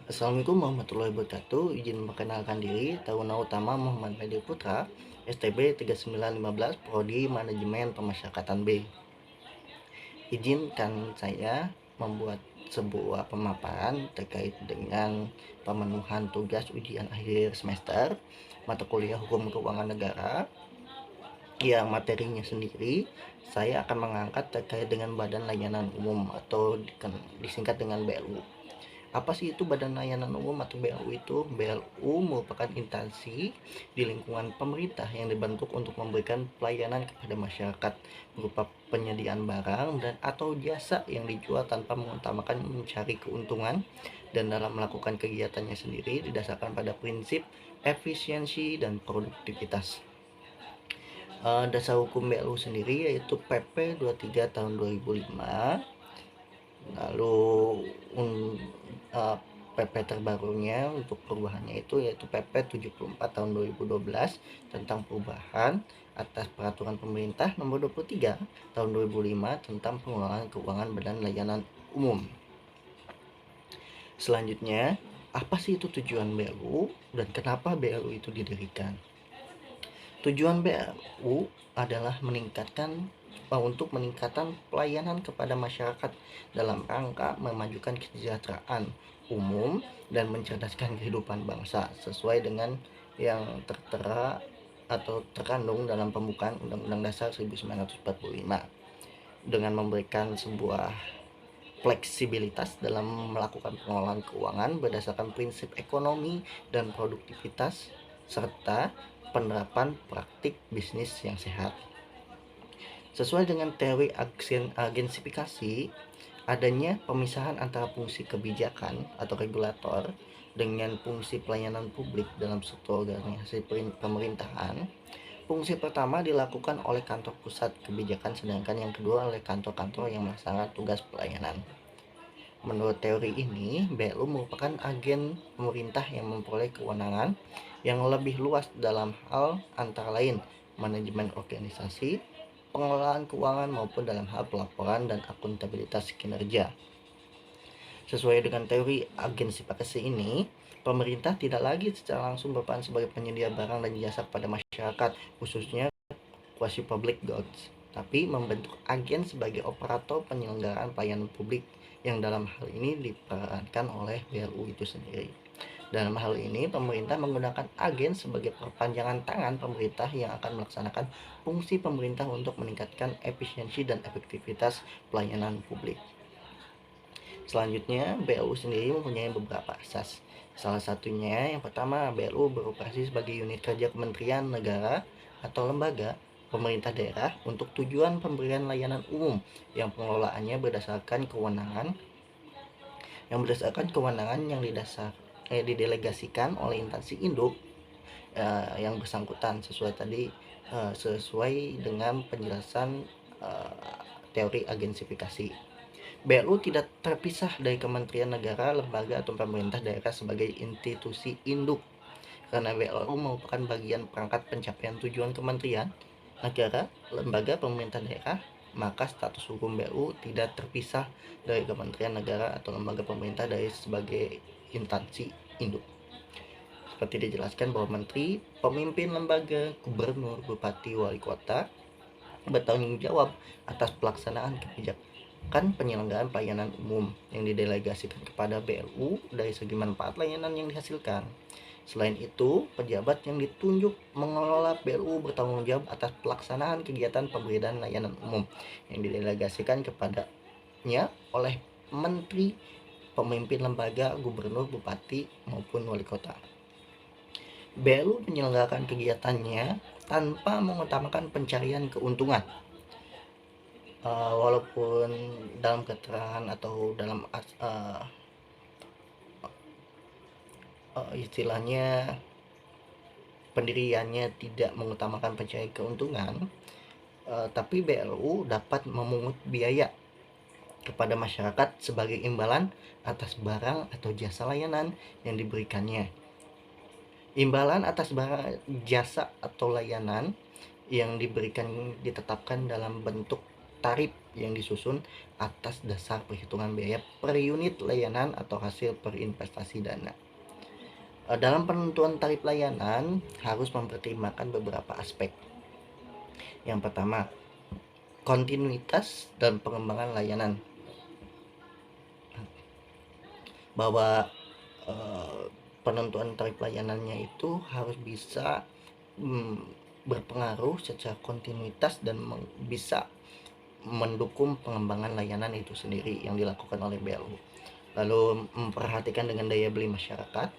Assalamualaikum warahmatullahi wabarakatuh. Izin memperkenalkan diri, Taruna Utama Muhammad Medi Putra, STB 3915, Prodi Manajemen Pemasyarakatan B. Izinkan saya membuat sebuah pemaparan terkait dengan pemenuhan tugas ujian akhir semester mata kuliah Hukum Keuangan Negara. Yang materinya sendiri saya akan mengangkat terkait dengan Badan Layanan Umum atau disingkat dengan BLU. Apa sih itu Badan Layanan Umum atau BLU itu? BLU merupakan instansi di lingkungan pemerintah yang dibentuk untuk memberikan pelayanan kepada masyarakat berupa penyediaan barang dan atau jasa yang dijual tanpa mengutamakan mencari keuntungan, dan dalam melakukan kegiatannya sendiri didasarkan pada prinsip efisiensi dan produktivitas. Dasar hukum BLU sendiri yaitu PP 23 tahun 2005. Lalu PP terbarunya untuk perubahannya itu yaitu PP 74 tahun 2012 tentang perubahan atas peraturan pemerintah nomor 23 tahun 2005 tentang pengelolaan keuangan Badan Layanan Umum. Selanjutnya, apa sih itu tujuan BLU dan kenapa BLU itu didirikan? Tujuan BLU adalah untuk meningkatkan pelayanan kepada masyarakat dalam rangka memajukan kesejahteraan umum dan mencerdaskan kehidupan bangsa sesuai dengan yang tertera atau terkandung dalam pembukaan Undang-Undang Dasar 1945, dengan memberikan sebuah fleksibilitas dalam melakukan pengelolaan keuangan berdasarkan prinsip ekonomi dan produktivitas serta penerapan praktik bisnis yang sehat. Sesuai dengan teori agensifikasi, adanya pemisahan antara fungsi kebijakan atau regulator dengan fungsi pelayanan publik dalam suatu organisasi pemerintahan. Fungsi pertama dilakukan oleh kantor pusat kebijakan, sedangkan yang kedua oleh kantor-kantor yang melaksanakan tugas pelayanan. Menurut teori ini, BLU merupakan agen pemerintah yang memperoleh kewenangan yang lebih luas dalam hal antara lain manajemen organisasi, pengelolaan keuangan maupun dalam hal pelaporan dan akuntabilitas kinerja. Sesuai dengan teori agensifikasi ini, pemerintah tidak lagi secara langsung berperan sebagai penyedia barang dan jasa kepada masyarakat, khususnya quasi public goods, tapi membentuk agen sebagai operator penyelenggaraan pelayanan publik yang dalam hal ini diperankan oleh BLU itu sendiri. Dalam hal ini, pemerintah menggunakan agen sebagai perpanjangan tangan pemerintah yang akan melaksanakan fungsi pemerintah untuk meningkatkan efisiensi dan efektivitas pelayanan publik. Selanjutnya, BLU sendiri mempunyai beberapa asas. Salah satunya, yang pertama, BLU beroperasi sebagai unit kerja kementerian negara atau lembaga pemerintah daerah untuk tujuan pemberian layanan umum yang pengelolaannya berdasarkan kewenangan yang didelegasikan oleh instansi induk yang bersangkutan sesuai dengan penjelasan teori agensifikasi. BLU tidak terpisah dari kementerian negara, lembaga atau pemerintah daerah sebagai institusi induk, karena BLU merupakan bagian perangkat pencapaian tujuan kementerian negara, lembaga, pemerintah daerah, maka status hukum BLU tidak terpisah dari kementerian negara atau lembaga pemerintah dari sebagai instansi induk. Seperti dijelaskan bahwa menteri, pemimpin lembaga, gubernur, bupati, wali kota bertanggung jawab atas pelaksanaan kebijakan penyelenggaraan pelayanan umum yang didelegasikan kepada BLU dari segi manfaat layanan yang dihasilkan. Selain itu, pejabat yang ditunjuk mengelola BLU bertanggung jawab atas pelaksanaan kegiatan pemberian layanan umum yang didelegasikan kepadanya oleh menteri, pemimpin lembaga, gubernur, bupati, maupun wali kota. BLU menyelenggarakan kegiatannya tanpa mengutamakan pencarian keuntungan. Walaupun dalam keterangan atau dalam istilahnya pendiriannya tidak mengutamakan pencarian keuntungan, tapi BLU dapat memungut biaya kepada masyarakat sebagai imbalan atas barang atau jasa layanan yang diberikannya. Imbalan atas barang, jasa atau layanan yang diberikan ditetapkan dalam bentuk tarif yang disusun atas dasar perhitungan biaya per unit layanan atau hasil per investasi dana. Dalam penentuan tarif layanan harus mempertimbangkan beberapa aspek. Yang pertama, kontinuitas dan pengembangan layanan. Bahwa penentuan tarif layanannya itu harus bisa berpengaruh secara kontinuitas dan bisa mendukung pengembangan layanan itu sendiri yang dilakukan oleh BLU. Lalu memperhatikan dengan daya beli masyarakat,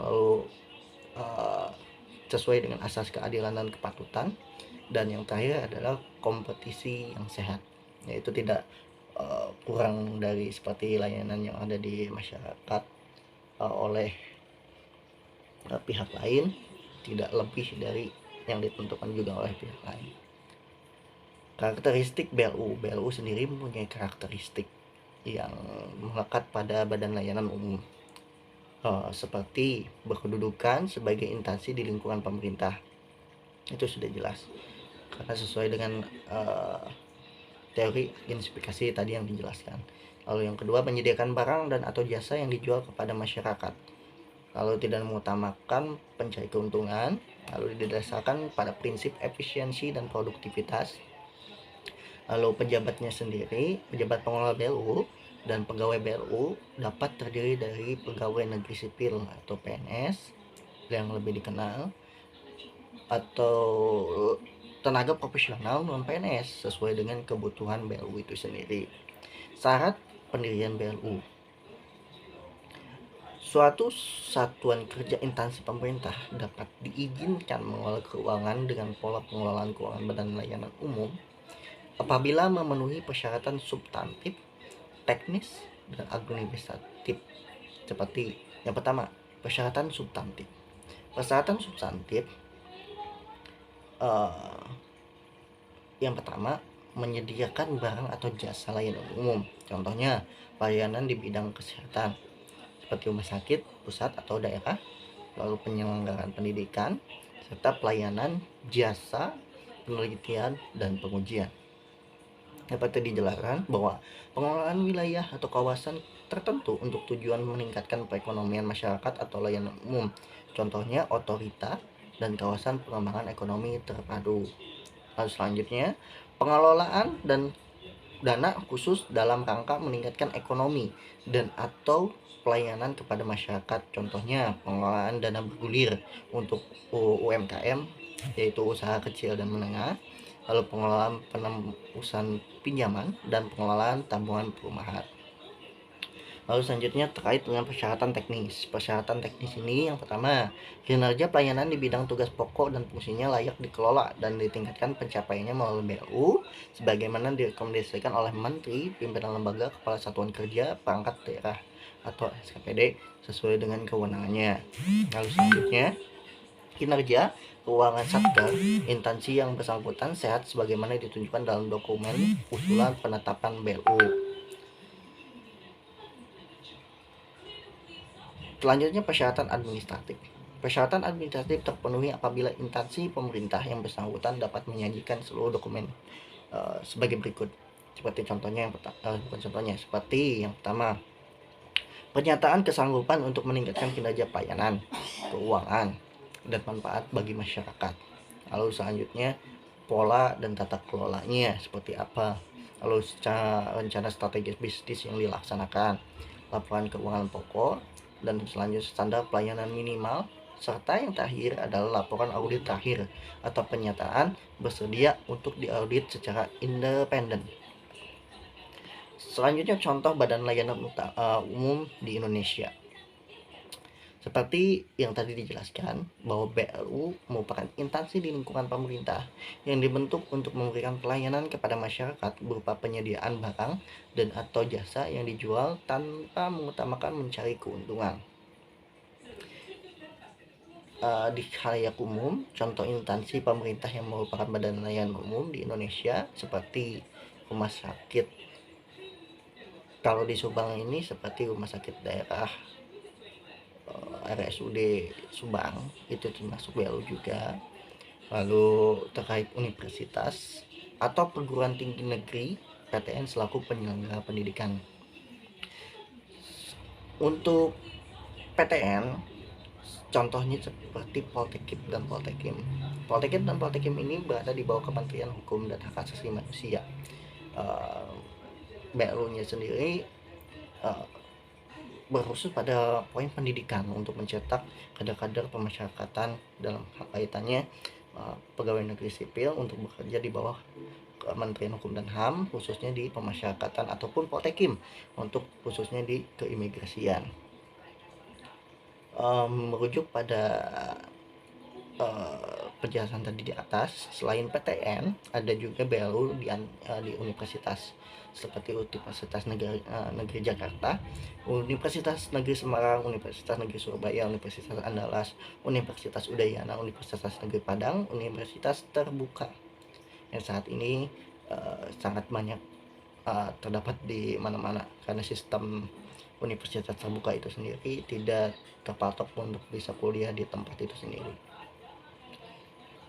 lalu sesuai dengan asas keadilan dan kepatutan, dan yang terakhir adalah kompetisi yang sehat, yaitu tidak kurang dari seperti layanan yang ada di masyarakat oleh pihak lain, tidak lebih dari yang ditentukan juga oleh pihak lain. Karakteristik BLU sendiri mempunyai karakteristik yang melekat pada badan layanan umum, seperti berkedudukan sebagai instansi di lingkungan pemerintah. Itu sudah jelas karena sesuai dengan teori gensifikasi tadi yang dijelaskan. Lalu yang kedua, menyediakan barang dan atau jasa yang dijual kepada masyarakat, lalu tidak mengutamakan pencari keuntungan, lalu didasarkan pada prinsip efisiensi dan produktivitas. Lalu pejabatnya sendiri, pejabat pengelola BLU dan pegawai BLU dapat terdiri dari pegawai negeri sipil atau PNS yang lebih dikenal, atau tenaga profesional non PNS sesuai dengan kebutuhan BLU itu sendiri. Syarat pendirian BLU: suatu satuan kerja instansi pemerintah dapat diizinkan mengelola keuangan dengan pola pengelolaan keuangan badan layanan umum apabila memenuhi persyaratan substantif, teknis, dan administratif. Seperti yang pertama, persyaratan substantif. Persyaratan substantif yang pertama, menyediakan barang atau jasa layanan umum. Contohnya, pelayanan di bidang kesehatan seperti rumah sakit pusat atau daerah, lalu penyelenggaraan pendidikan, serta pelayanan jasa penelitian dan pengujian. Dapat dijelaskan bahwa pengelolaan wilayah atau kawasan tertentu untuk tujuan meningkatkan perekonomian masyarakat atau layanan umum, contohnya otorita dan kawasan pengembangan ekonomi terpadu. Lalu selanjutnya, pengelolaan dan dana khusus dalam rangka meningkatkan ekonomi dan atau pelayanan kepada masyarakat, contohnya pengelolaan dana bergulir untuk UMKM, yaitu usaha kecil dan menengah, lalu pengelolaan penebusan pinjaman dan pengelolaan tabungan perumahan. Lalu selanjutnya terkait dengan persyaratan teknis. Persyaratan teknis ini yang pertama, kinerja pelayanan di bidang tugas pokok dan fungsinya layak dikelola dan ditingkatkan pencapaiannya melalui BLU sebagaimana direkomendasikan oleh Menteri, pimpinan lembaga, kepala satuan kerja, perangkat daerah atau SKPD sesuai dengan kewenangannya. Lalu selanjutnya, kinerja keuangan Satker instansi yang bersangkutan sehat sebagaimana ditunjukkan dalam dokumen usulan penetapan BLU. Selanjutnya, persyaratan administratif. Persyaratan administratif terpenuhi apabila instansi pemerintah yang bersangkutan dapat menyajikan seluruh dokumen sebagai berikut. Seperti contohnya seperti yang pertama, pernyataan kesanggupan untuk meningkatkan kinerja pelayanan, keuangan, dan manfaat bagi masyarakat. Lalu selanjutnya, pola dan tata kelolanya seperti apa, lalu secara rencana strategis bisnis yang dilaksanakan, laporan keuangan pokok, dan selanjutnya standar pelayanan minimal, serta yang terakhir adalah laporan audit terakhir atau pernyataan bersedia untuk diaudit secara independen. Selanjutnya, contoh badan layanan umum di Indonesia. Seperti yang tadi dijelaskan bahwa BLU merupakan instansi di lingkungan pemerintah yang dibentuk untuk memberikan pelayanan kepada masyarakat berupa penyediaan barang dan atau jasa yang dijual tanpa mengutamakan mencari keuntungan. Di khalayak umum, contoh instansi pemerintah yang merupakan badan layanan umum di Indonesia seperti rumah sakit. Kalau di Subang ini seperti rumah sakit daerah, RSUD Subang itu termasuk BLU juga. Lalu terkait universitas atau perguruan tinggi negeri PTN selaku penyelenggara pendidikan. Untuk PTN, contohnya seperti Poltekkip dan Poltekim. Poltekkip dan Poltekim ini berada di bawah Kementerian Hukum dan Hak Asasi Manusia. BLU-nya sendiri berkhusus pada poin pendidikan untuk mencetak kader-kader pemasyarakatan dalam kaitannya pegawai negeri sipil untuk bekerja di bawah Kementerian Hukum dan HAM, khususnya di pemasyarakatan, ataupun Poltekim untuk khususnya di keimigrasian. Merujuk pada penjelasan tadi di atas, selain PTN ada juga BLU di universitas seperti Universitas Negeri Jakarta, Universitas Negeri Semarang, Universitas Negeri Surabaya, Universitas Andalas, Universitas Udayana, Universitas Negeri Padang, Universitas Terbuka yang saat ini sangat banyak terdapat di mana-mana karena sistem universitas terbuka itu sendiri tidak terpatok untuk bisa kuliah di tempat itu sendiri.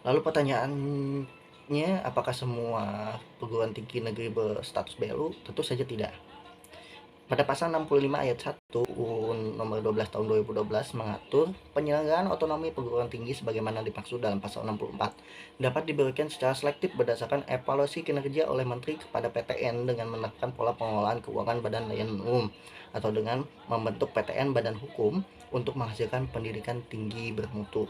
Lalu pertanyaannya, apakah semua perguruan tinggi negeri berstatus BLU? Tentu saja tidak. Pada pasal 65 ayat 1 UUN nomor 12 tahun 2012 mengatur penyelenggaraan otonomi perguruan tinggi sebagaimana dimaksud dalam pasal 64 dapat diberikan secara selektif berdasarkan evaluasi kinerja oleh Menteri kepada PTN dengan menerapkan pola pengelolaan keuangan Badan Layanan Umum atau dengan membentuk PTN Badan Hukum untuk menghasilkan pendidikan tinggi bermutu.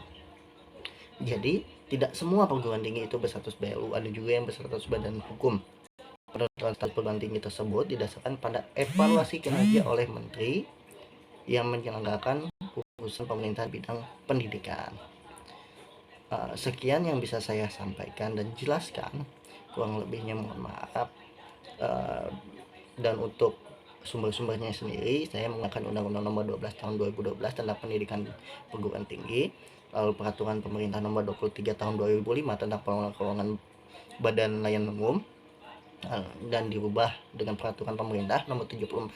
Jadi, tidak semua perguruan tinggi itu berstatus BLU, ada juga yang berstatus badan hukum. Penentuan status perguruan tinggi tersebut didasarkan pada evaluasi kinerja oleh menteri yang menyelenggarakan urusan pemerintah bidang pendidikan. Sekian yang bisa saya sampaikan dan jelaskan, kurang lebihnya mohon maaf. Dan untuk sumber-sumbernya sendiri, saya menggunakan Undang-Undang Nomor 12 Tahun 2012 tentang Pendidikan Perguruan Tinggi, lalu Peraturan Pemerintah Nomor 23 Tahun 2005 tentang pengelolaan keuangan Badan Layanan Umum, dan dirubah dengan Peraturan Pemerintah Nomor 74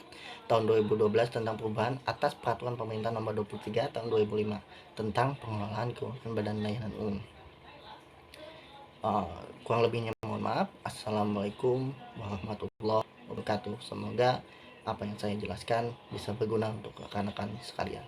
Tahun 2012 tentang perubahan atas Peraturan Pemerintah Nomor 23 Tahun 2005 tentang pengelolaan keuangan Badan Layanan Umum. Kurang lebihnya mohon maaf. Assalamualaikum warahmatullahi wabarakatuh. Semoga apa yang saya jelaskan bisa berguna untuk rekan-rekan sekalian.